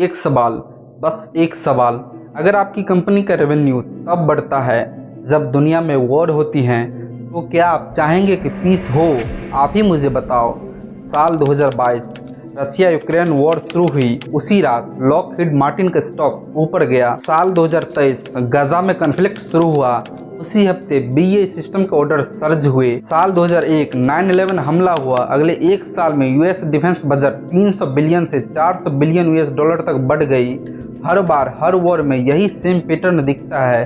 एक सवाल, बस एक सवाल। अगर आपकी कंपनी का रेवेन्यू तब बढ़ता है जब दुनिया में वॉर होती हैं, तो क्या आप चाहेंगे कि पीस हो? आप ही मुझे बताओ। साल 2022 रशिया यूक्रेन वॉर शुरू हुई, उसी रात लॉकहीड मार्टिन का स्टॉक ऊपर गया। साल 2023 गाजा में कॉन्फ्लिक्ट शुरू हुआ, उसी हफ्ते बीए सिस्टम के ऑर्डर सर्ज हुए। साल 2001 9/11 हमला हुआ, अगले एक साल में यूएस डिफेंस बजट 300 बिलियन से 400 बिलियन यूएस डॉलर तक बढ़ गई। हर बार हर वॉर में यही सेम पैटर्न दिखता है।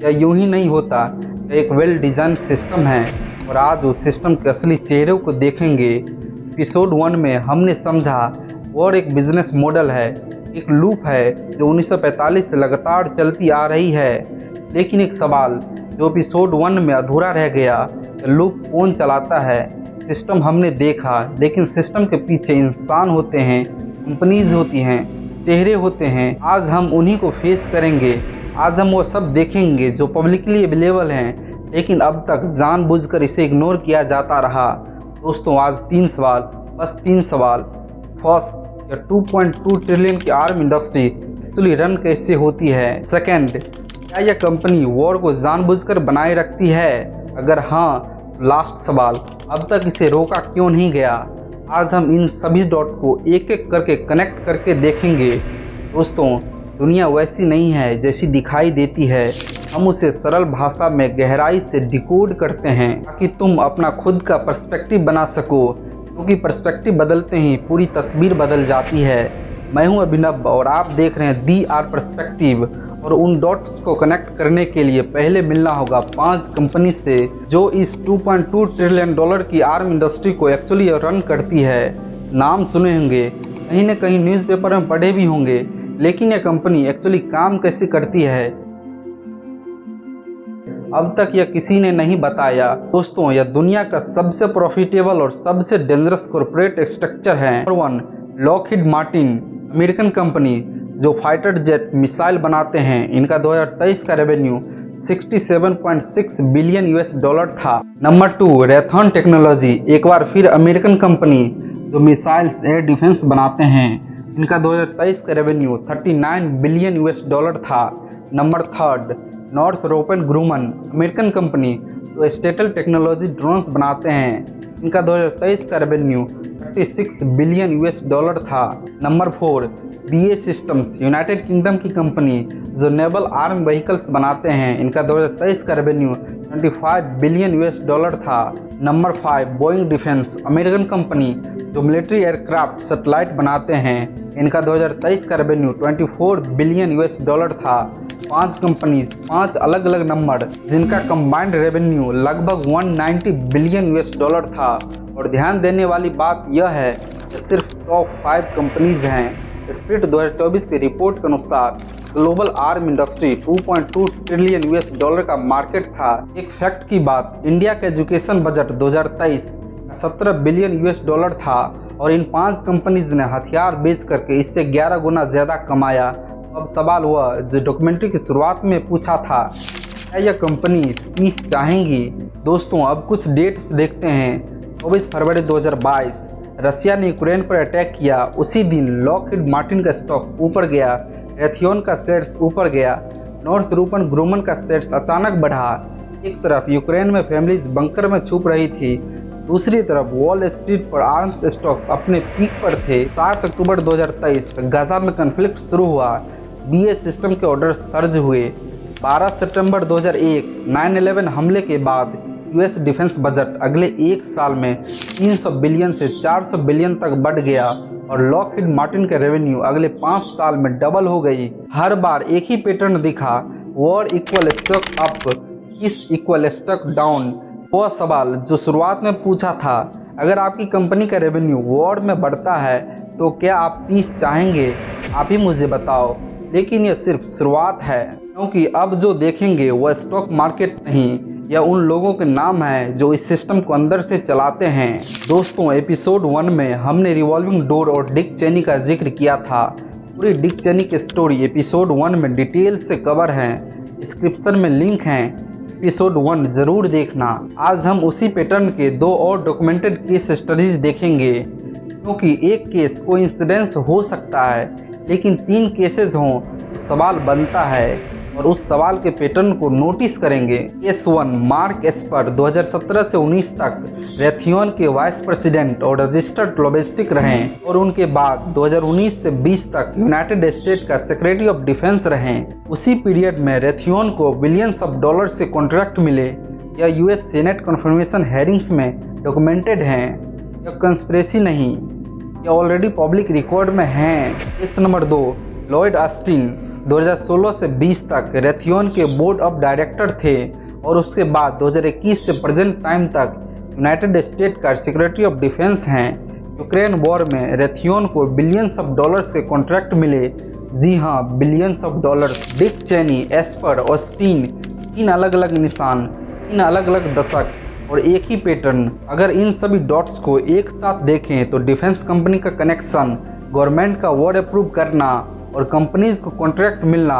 यह यूं ही नहीं होता, यह एक वेल डिजाइन सिस्टम है और आज उस सिस्टम के असली चेहरे को देखेंगे। एपिसोड 1 में हमने समझा वॉर एक बिजनेस मॉडल है, एक लूप है जो 1945 से लगातार चलती आ रही है। लेकिन एक सवाल जो एपिसोड 1 में अधूरा रह गया, लूप कौन चलाता है? सिस्टम हमने देखा, लेकिन सिस्टम के पीछे इंसान होते हैं, कंपनीज होती हैं, चेहरे होते हैं। आज हम उन्हीं को फेस करेंगे। आज हम वो सब देखेंगे जो पब्लिकली अवेलेबल हैं, लेकिन अब तक जानबूझकर इसे इग्नोर किया जाता रहा। दोस्तों, आज 3 सवाल, बस 3 सवाल। फर्स्ट, यह 2.2 ट्रिलियन की आर्म इंडस्ट्री एक्चुअली रन कैसे होती है? सेकेंड, क्या यह कंपनी वॉर को जानबूझकर बनाए रखती है? अगर हाँ, लास्ट सवाल, अब तक इसे रोका क्यों नहीं गया? आज हम इन सभी डॉट को एक एक करके कनेक्ट करके देखेंगे। दोस्तों, दुनिया वैसी नहीं है जैसी दिखाई देती है। हम उसे सरल भाषा में गहराई से डिकोड करते हैं ताकि तुम अपना खुद का पर्सपेक्टिव बना सको, क्योंकि पर्सपेक्टिव बदलते ही पूरी तस्वीर बदल जाती है। मैं हूं अभिनव और आप देख रहे हैं दी आर पर्सपेक्टिव। और उन डॉट्स को कनेक्ट करने के लिए पहले मिलना होगा 5 कंपनी से जो इस 2.2 ट्रिलियन डॉलर की आर्म इंडस्ट्री को एक्चुअली रन करती है। नाम सुने होंगे, कहीं न कहीं न्यूज़पेपर में पढ़े भी होंगे, लेकिन यह कंपनी एक्चुअली काम कैसे करती है अब तक यह किसी ने नहीं बताया। दोस्तों, यह दुनिया का सबसे प्रॉफिटेबल और सबसे डेंजरस कॉर्पोरेट स्ट्रक्चर है। Number 1, Lockheed Martin, American company जो फाइटर जेट मिसाइल बनाते हैं। इनका 2023 का रेवेन्यू 67.6 बिलियन यूएस डॉलर था। नंबर 2, रेथॉन टेक्नोलॉजी, एक बार फिर अमेरिकन कंपनी जो मिसाइल्स एयर डिफेंस बनाते हैं। इनका 2023 का रेवेन्यू 39 बिलियन यूएस डॉलर था। नंबर 3, नॉर्थरोप ग्रूमन, अमेरिकन कंपनी जो स्टेटल टेक्नोलॉजी ड्रोन्स बनाते हैं। इनका 2023 का रेवेन्यू 36 बिलियन यूएस डॉलर था। Number 4, BA systems, United kingdom की कंपनी जो नेवल आर्म व्हीकल्स बनाते हैं। इनका 2023 का रेवेन्यू 25 बिलियन यूएस डॉलर था। Number 5, Boeing defence, American company जो मिलिट्री एयरक्राफ्ट सैटेलाइट बनाते हैं। इनका 2023 का रेवेन्यू 24 बिलियन यूएस डॉलर था। 5 कंपनीज, 5 अलग अलग नंबर, जिनका कंबाइंड रेवेन्यू लगभग 190 बिलियन यूएस डॉलर था। और ध्यान देने वाली बात यह है कि सिर्फ टॉप 5 कंपनीज हैं। स्प्लिट 2024 की रिपोर्ट के अनुसार global arm industry 2.2 trillion US dollar का मार्केट था। एक फैक्ट की बात, इंडिया का education budget 2023 17 billion US dollar था और इन 5 कंपनीज ने हथियार बेच करके इससे 11 गुना ज्यादा कमाया। अब सवाल हुआ जो डॉक्यूमेंट्री की शुरुआत में पूछा था, क्या यह कंपनी पीस चाहेंगी? दोस्तों, अब कुछ डेट्स देखते हैं। 24 फरवरी 2022 रशिया ने यूक्रेन पर अटैक किया, उसी दिन लॉकहीड मार्टिन का स्टॉक ऊपर गया, रेथियोन का शेयर्स ऊपर गया, नॉर्थरोप ग्रूमन का शेयर्स अचानक बढ़ा। एक तरफ यूक्रेन में फैमिलीज बंकर में छुप रही थी, दूसरी तरफ वॉल स्ट्रीट पर आर्म्स स्टॉक अपने पीक पर थे। 7 अक्टूबर 2023 गाजा में कॉन्फ्लिक्ट शुरू हुआ, बीए सिस्टम के ऑर्डर सर्ज हुए। 12 सितंबर 2001 9/11 हमले के बाद यूएस डिफेंस बजट अगले एक साल में 300 बिलियन से 400 बिलियन तक बढ़ गया और लॉकहीड मार्टिन का रेवेन्यू अगले 5 साल में डबल हो गई। हर बार एक ही पैटर्न दिखा, वॉर इक्वल स्टॉक अप, इस इक्वल स्टॉक डाउन। वह सवाल जो शुरुआत में पूछा था, अगर आपकी कंपनी का रेवेन्यू वॉर में बढ़ता है तो क्या आप पीस चाहेंगे? आप ही मुझे बताओ। लेकिन यह सिर्फ शुरुआत है, क्योंकि अब जो देखेंगे वह स्टॉक मार्केट नहीं, यह उन लोगों के नाम है जो इस सिस्टम को अंदर से चलाते हैं। दोस्तों, एपिसोड 1 में हमने रिवॉल्विंग डोर और डिक चेनी का जिक्र किया था। पूरी डिक चेनी की स्टोरी एपिसोड 1 में डिटेल से कवर है, डिस्क्रिप्शन में लिंक है, एपिसोड 1 जरूर देखना। आज हम उसी पैटर्न के 2 और डॉक्यूमेंटेड केस स्टडीज देखेंगे, क्योंकि एक केस कोइंसिडेंस हो सकता है, लेकिन 3 केसेस हों तो सवाल बनता है और उस सवाल के पैटर्न को नोटिस करेंगे। केस 1, मार्क एस्पर 2017 से 19 तक रेथियोन के वाइस प्रेसिडेंट और रजिस्टर्ड लॉबिस्ट रहे और उनके बाद 2019 से 20 तक यूनाइटेड स्टेट्स का सेक्रेटरी ऑफ डिफेंस रहे। उसी पीरियड में रेथियोन को बिलियंस ऑफ डॉलर्स से कॉन्ट्रैक्ट मिले। यह यूएस सेनेट कन्फर्मेशन हेयरिंग्स में डॉक्यूमेंटेड हैं। यह कंस्पिरेसी नहीं, यह ऑलरेडी पब्लिक रिकॉर्ड में हैं। केस नंबर 2, लॉयड ऑस्टिन 2016 से 20 तक रेथियोन के बोर्ड ऑफ डायरेक्टर थे और उसके बाद 2021 से प्रेजेंट टाइम तक यूनाइटेड स्टेट का सेक्रेटरी ऑफ डिफेंस हैं। यूक्रेन वॉर में रेथियोन को बिलियंस ऑफ डॉलर्स के कॉन्ट्रैक्ट मिले। जी हाँ, billions of dollars. Dick Cheney, Esper, Austin, 3 अलग अलग निशान, 3 अलग अलग दशक और एक ही पैटर्न। अगर इन सभी डॉट्स को एक साथ देखें तो डिफेंस कंपनी का कनेक्शन, गवर्नमेंट का वॉर अप्रूव करना और कंपनीज को कॉन्ट्रैक्ट मिलना,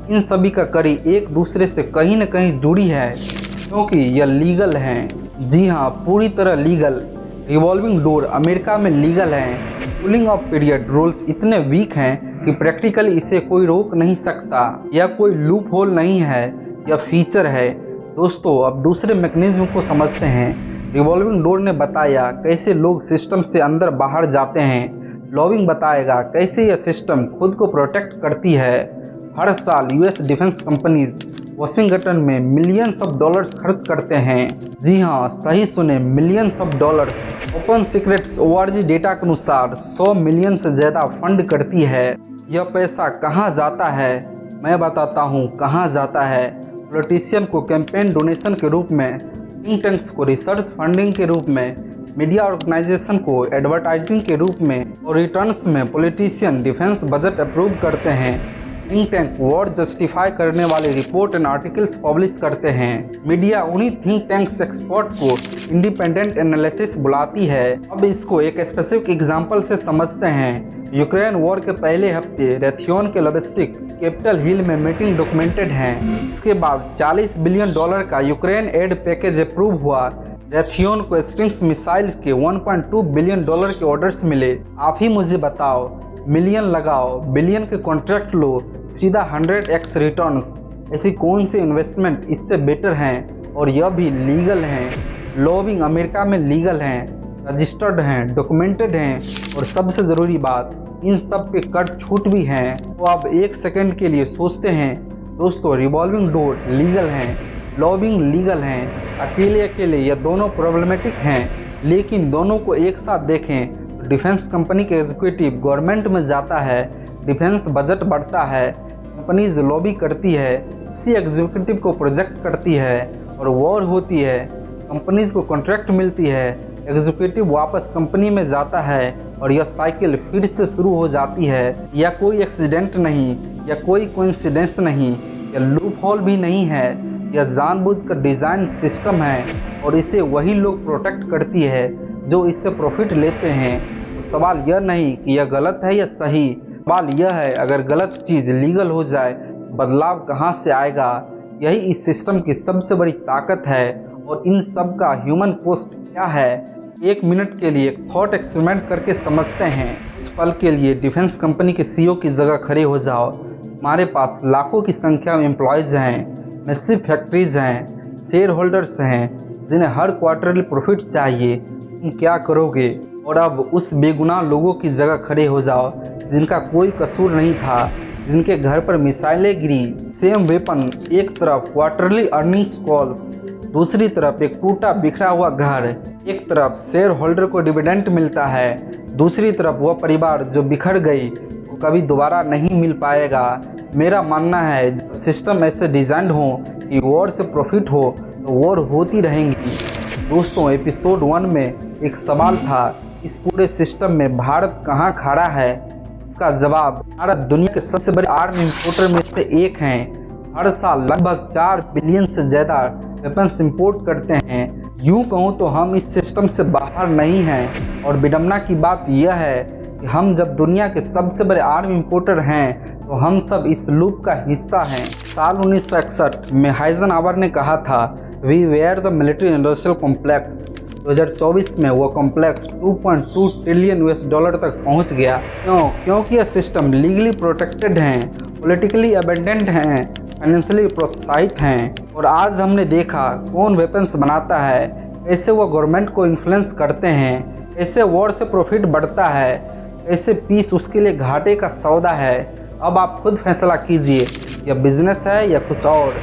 इन सभी का कड़ी एक दूसरे से कहीं न कहीं जुड़ी है क्योंकि यह लीगल है। जी हाँ, पूरी तरह लीगल। रिवॉल्विंग डोर अमेरिका में लीगल है। कूलिंग ऑफ पीरियड रूल्स इतने वीक हैं कि प्रैक्टिकली इसे कोई रोक नहीं सकता। यह कोई लूप होल नहीं है, यह फीचर है। दोस्तों, अब दूसरे मैकेनिज्म को समझते हैं। रिवॉल्विंग डोर ने बताया कैसे लोग सिस्टम से अंदर बाहर जाते हैं। लॉबिंग बताएगा कैसे यह सिस्टम खुद को प्रोटेक्ट करती है। हर साल यूएस डिफेंस कंपनीज वाशिंगटन में मिलियंस ऑफ डॉलर्स खर्च करते हैं। जी हाँ, सही सुने, millions of dollars. Open secrets ORG data के अनुसार 100 मिलियन से ज़्यादा फंड करती है। यह पैसा कहाँ जाता है? मैं बताता हूँ कहाँ जाता है। पॉलिटिशियन को कैंपेन डोनेशन के रूप में, थिंक टैंक्स को रिसर्च फंडिंग के रूप में, मीडिया ऑर्गेनाइजेशन को एडवर्टाइजिंग के रूप में और रिटर्न्स में पॉलिटिशियन डिफेंस बजट अप्रूव करते हैं। थिंक टैंक वॉर जस्टिफाई करने वाले रिपोर्ट एंड आर्टिकल्स पब्लिश करते हैं। मीडिया उन्हीं थिंक टैंक्स एक्सपर्ट को इंडिपेंडेंट एनालिसिस बुलाती है। अब इसको एक स्पेसिफिक एग्जांपल से समझते हैं। यूक्रेन वॉर के पहले हफ्ते रेथियोन के लॉबिस्टिक कैपिटल हिल में मीटिंग डॉक्यूमेंटेड हैं। इसके बाद $40 बिलियन का यूक्रेन एड पैकेज अप्रूव हुआ। रेथियोन को स्टिंग्स मिसाइल्स के $1.2 बिलियन के ऑर्डर्स मिले। आप ही मुझे बताओ, मिलियन लगाओ, बिलियन के कॉन्ट्रैक्ट लो, सीधा 100x रिटर्न्स। ऐसी कौन सी इन्वेस्टमेंट इससे बेटर हैं और यह भी लीगल हैं। लॉबिंग अमेरिका में लीगल हैं, रजिस्टर्ड हैं, डॉक्यूमेंटेड हैं और सबसे ज़रूरी बात, इन सब पे कट छूट भी हैं। तो अब एक सेकंड के लिए सोचते हैं दोस्तों, रिवॉल्विंग डोर लीगल हैं, लॉबिंग लीगल हैं। अकेले अकेले ये दोनों प्रॉब्लमेटिक हैं, लेकिन दोनों को एक साथ देखें तो डिफेंस कंपनी के एग्जीक्यूटिव गवर्नमेंट में जाता है, डिफेंस बजट बढ़ता है, कंपनीज लॉबी करती है, उसी एग्जीक्यूटिव को प्रोजेक्ट करती है और वॉर होती है, कंपनीज को कॉन्ट्रैक्ट मिलती है, एग्जीक्यूटिव वापस कंपनी में जाता है और यह साइकिल फिर से शुरू हो जाती है। यह कोई एक्सीडेंट नहीं, यह कोई कोइंसिडेंस नहीं, यह लूप होल भी नहीं है, यह जानबूझकर डिजाइन सिस्टम है और इसे वही लोग प्रोटेक्ट करती है जो इससे प्रॉफिट लेते हैं। तो सवाल यह नहीं कि यह गलत है या सही, सवाल यह है अगर गलत चीज़ लीगल हो जाए बदलाव कहाँ से आएगा। यही इस सिस्टम की सबसे बड़ी ताकत है और इन सब का ह्यूमन कॉस्ट क्या है। 1 मिनट के लिए एक थॉट एक्सपेरिमेंट करके समझते हैं। इस पल के लिए डिफेंस कंपनी के CEO की जगह खड़े हो जाओ। हमारे पास लाखों की संख्या में एम्प्लॉयज़ हैं, मैसिव फैक्ट्रीज हैं, शेयर होल्डर्स हैं जिन्हें हर क्वार्टरली प्रॉफिट चाहिए। तुम क्या करोगे? और अब उस बेगुनाह लोगों की जगह खड़े हो जाओ जिनका कोई कसूर नहीं था, जिनके घर पर मिसाइलें गिरी। सेम वेपन, एक तरफ क्वार्टरली अर्निंग्स कॉल्स, दूसरी तरफ एक टूटा बिखरा हुआ घर। एक तरफ शेयर होल्डर को डिविडेंड मिलता है, दूसरी तरफ वह परिवार जो बिखर गई वो कभी दोबारा नहीं मिल पाएगा। मेरा मानना है जब सिस्टम ऐसे डिजाइन हो कि वॉर से प्रॉफिट हो तो वॉर होती रहेंगी। दोस्तों, एपिसोड 1 में एक सवाल था, इस पूरे सिस्टम में भारत कहाँ खड़ा है? इसका जवाब, भारत दुनिया के सबसे बड़े आर्म इंपोर्टर में से एक हैं। हर साल लगभग 4 बिलियन से ज़्यादा वेपन्स इंपोर्ट करते हैं। यूँ कहूँ तो हम इस सिस्टम से बाहर नहीं हैं और विडम्बना की बात यह है कि हम जब दुनिया के सबसे बड़े आर्म इंपोर्टर हैं तो हम सब इस लूप का हिस्सा हैं। साल 1961 में हाइजनहावर ने कहा था, we were the military industrial complex. 2024 में वो कॉम्प्लेक्स 2.2 ट्रिलियन US डॉलर तक पहुंच गया। क्योंकि यह सिस्टम लीगली प्रोटेक्टेड हैं, पॉलिटिकली अबेंडेंट हैं, फाइनेंशियली प्रोत्साहित हैं। और आज हमने देखा कौन वेपन्स बनाता है, कैसे वो गवर्नमेंट को इन्फ्लुएंस करते हैं, कैसे वॉर से प्रॉफिट बढ़ता है, कैसे पीस उसके लिए घाटे का सौदा है। अब आप खुद फैसला कीजिए, यह बिजनेस है या कुछ और।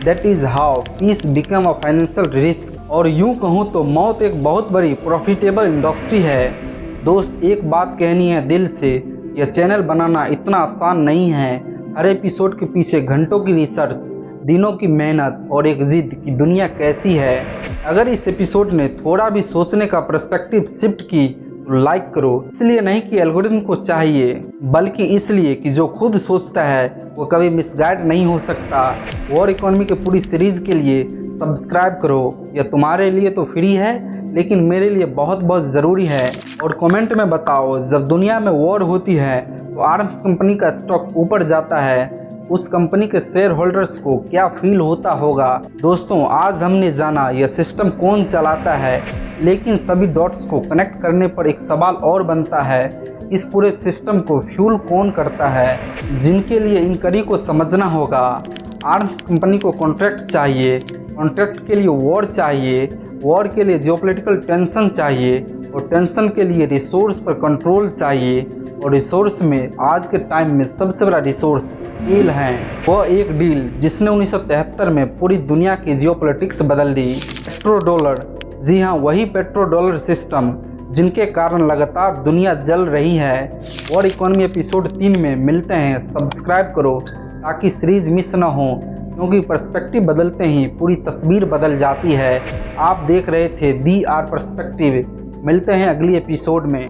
That is how peace become a financial risk. और यूं कहूँ तो मौत एक बहुत बड़ी प्रॉफिटेबल इंडस्ट्री है। दोस्त, एक बात कहनी है दिल से, यह चैनल बनाना इतना आसान नहीं है। हर एपिसोड के पीछे घंटों की रिसर्च, दिनों की मेहनत और एक जिद कि दुनिया कैसी है। अगर इस एपिसोड ने थोड़ा भी सोचने का पर्सपेक्टिव शिफ्ट की तो लाइक करो। इसलिए नहीं कि एल्गोरिथम को चाहिए, बल्कि इसलिए कि जो खुद सोचता है वो कभी मिसगाइड नहीं हो सकता। वॉर इकोनॉमी के पूरी सीरीज के लिए सब्सक्राइब करो। यह तुम्हारे लिए तो फ्री है, लेकिन मेरे लिए बहुत बहुत ज़रूरी है। और कमेंट में बताओ, जब दुनिया में वॉर होती है तो आर्म्स कंपनी का स्टॉक ऊपर जाता है, उस कंपनी के शेयर होल्डर्स को क्या फील होता होगा। दोस्तों, आज हमने जाना यह सिस्टम कौन चलाता है, लेकिन सभी डॉट्स को कनेक्ट करने पर एक सवाल और बनता है, इस पूरे सिस्टम को फ्यूल कौन करता है। जिनके लिए इन कड़ी को समझना होगा। आर्म्स कंपनी को कॉन्ट्रैक्ट चाहिए, कॉन्ट्रैक्ट के लिए वॉर चाहिए, वॉर के लिए जियोपॉलिटिकल टेंशन चाहिए, और टेंशन के लिए रिसोर्स पर कंट्रोल चाहिए। और रिसोर्स में आज के टाइम में सबसे बड़ा रिसोर्स डील है। वह एक डील जिसने 1973 में पूरी दुनिया की जियोपॉलिटिक्स बदल दी, पेट्रो डॉलर। जी हाँ, वही पेट्रो डॉलर सिस्टम जिनके कारण लगातार दुनिया जल रही है। वॉर इकोनॉमी एपिसोड 3 में मिलते हैं। सब्सक्राइब करो ताकि सीरीज मिस न हो, क्योंकि पर्सपेक्टिव बदलते ही पूरी तस्वीर बदल जाती है। आप देख रहे थे दी आर पर्सपेक्टिव। मिलते हैं अगली एपिसोड में।